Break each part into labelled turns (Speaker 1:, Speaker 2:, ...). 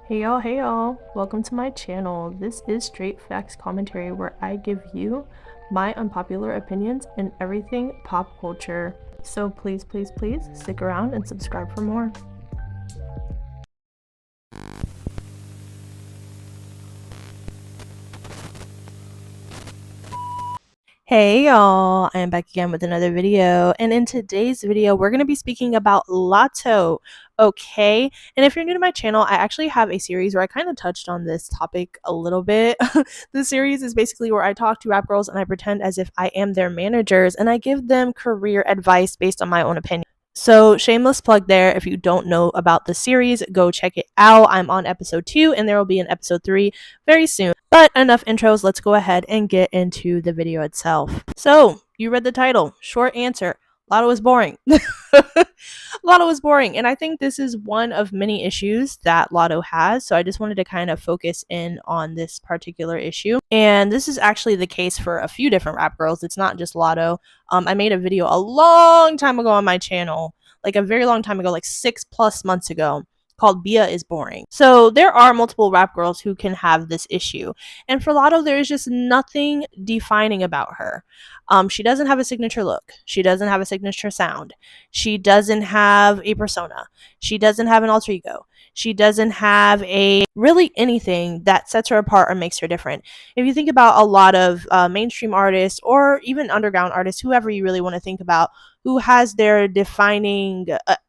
Speaker 1: Hey y'all, welcome to my channel. This is Straight Facts Commentary where I give you my unpopular opinions in everything pop culture. So please stick around and subscribe for more. Hey y'all, I am back again with another video, and in today's video we're going to be speaking about Latto, okay? And if you're new to my channel, I actually have a series where I kind of touched on this topic a little bit. This series is basically where I talk to rap girls and I pretend as if I am their managers and I give them career advice based on my own opinion. So shameless plug there. If you don't know about the series, go check it out. I'm on episode 2 and there will be an episode 3 very soon. But enough intros, let's go ahead and get into the video itself. So, you read the title. Short answer. Latto is boring. Latto is boring, and I think this is one of many issues that Latto has, so I just wanted to kind of focus in on this particular issue. And this is actually the case for a few different rap girls. It's not just Latto. I made a video a long time ago on my channel, like a very long time ago, like 6+ months ago, called Bia is Boring. So there are multiple rap girls who can have this issue. And for Latto, there is just nothing defining about her. She doesn't have a signature look. She doesn't have a signature sound. She doesn't have a persona. She doesn't have an alter ego. She doesn't have a really anything that sets her apart or makes her different. If you think about a lot of mainstream artists or even underground artists, whoever you really want to think about, who has their defining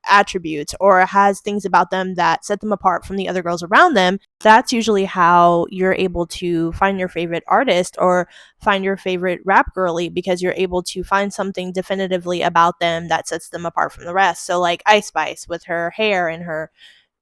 Speaker 1: attributes or has things about them that set them apart from the other girls around them, that's usually how you're able to find your favorite artist or find your favorite rap girly, because you're able to find something definitively about them that sets them apart from the rest. So like Ice Spice with her hair and her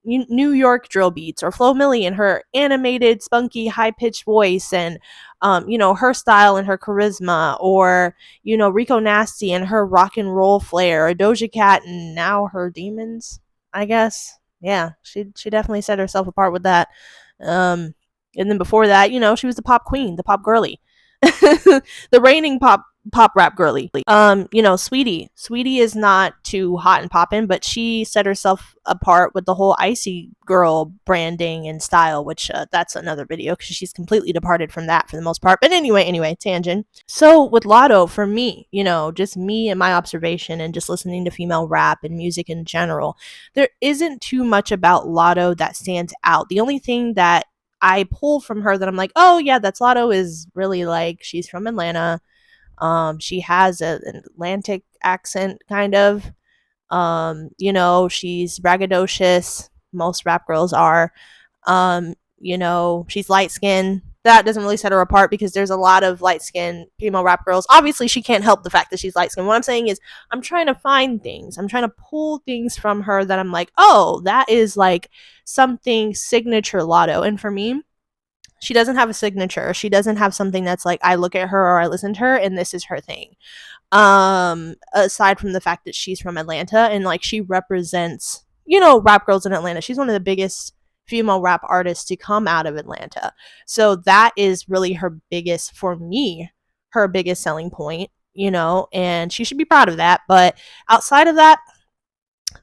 Speaker 1: New York drill beats, or Flo Milli and her animated, spunky, high-pitched voice, and her style and her charisma, or Rico Nasty and her rock and roll flair, or Doja Cat and now her demons, I guess. Yeah, she definitely set herself apart with that. And then before that, she was the pop queen, the pop girly, the reigning pop rap girly. Sweetie is not too hot and poppin', but she set herself apart with the whole icy girl branding and style, which that's another video because she's completely departed from that for the most part. But anyway, tangent. So with Latto, for me, just me and my observation and just listening to female rap and music in general, there isn't too much about Latto that stands out. The only thing that I pull from her that I'm like, oh yeah, that's Latto, is really like she's from Atlanta. She has an Atlantic accent, kind of. She's braggadocious. Most rap girls are. She's light skinned. That doesn't really set her apart because there's a lot of light skinned female rap girls. Obviously, she can't help the fact that she's light skinned. What I'm saying is, I'm trying to find things. I'm trying to pull things from her that I'm like, oh, that is like something signature Latto. And for me, she doesn't have a signature. She doesn't have something that's like, I look at her or I listen to her and this is her thing. Aside from the fact that she's from Atlanta and like she represents, rap girls in Atlanta. She's one of the biggest female rap artists to come out of Atlanta. So that is really her biggest, for me, her biggest selling point, and she should be proud of that. But outside of that,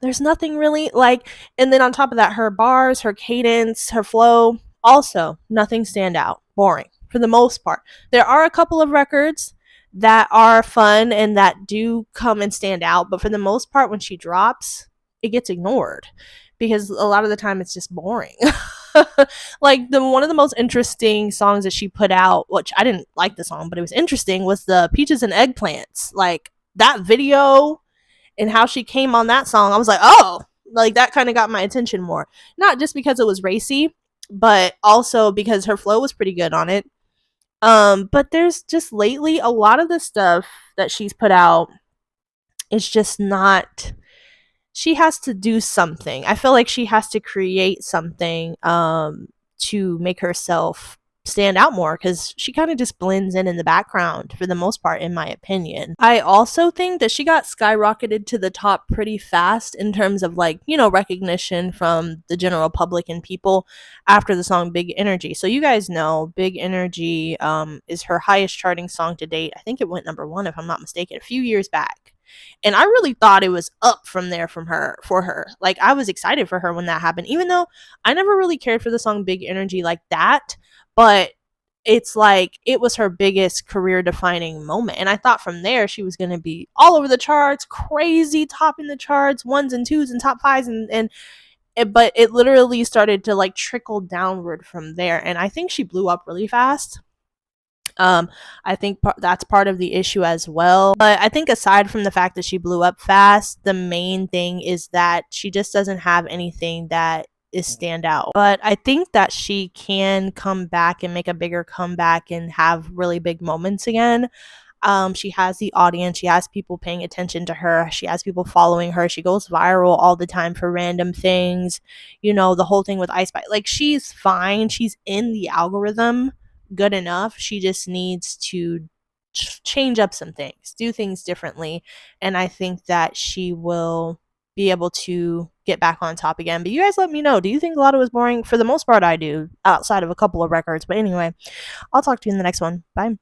Speaker 1: there's nothing really like, and then on top of that, her bars, her cadence, her flow, also nothing stand out. Boring for the most part. There are a couple of records that are fun and that do come and stand out, but for the most part, when she drops, it gets ignored because a lot of the time it's just boring. Like the one of the most interesting songs that she put out, which I didn't like the song, but it was interesting, was the Peaches and Eggplants. Like that video and how she came on that song, I was like, oh, like that kind of got my attention more. Not just because it was racy, but also because her flow was pretty good on it. But there's just lately a lot of the stuff that she's put out is just not. She has to do something. I feel like she has to create something to make herself stand out more, because she kind of just blends in the background for the most part, in my opinion. I also think that she got skyrocketed to the top pretty fast in terms of like, recognition from the general public and people after the song Big Energy. So you guys know Big Energy is her highest charting song to date. I think it went number 1, if I'm not mistaken, a few years back. And I really thought it was up from there for her. Like, I was excited for her when that happened, even though I never really cared for the song Big Energy like that. But it's like it was her biggest career defining moment. And I thought from there she was gonna be all over the charts, crazy, topping the charts, ones and twos and top fives, and but it literally started to like trickle downward from there. And I think she blew up really fast. um I think that's part of the issue as well. But I think aside from the fact that she blew up fast, the main thing is that she just doesn't have anything that is stand out. But I think that she can come back and make a bigger comeback and have really big moments again. She has the audience, she has people paying attention to her, she has people following her, she goes viral all the time for random things. You know, the whole thing with Ice Spice, like, she's fine, she's in the algorithm good enough. She just needs to change up some things, do things differently, and I think that she will be able to get back on top again. But you guys let me know, do you think Latto is boring? For the most part I do, outside of a couple of records. But anyway, I'll talk to you in the next one. Bye.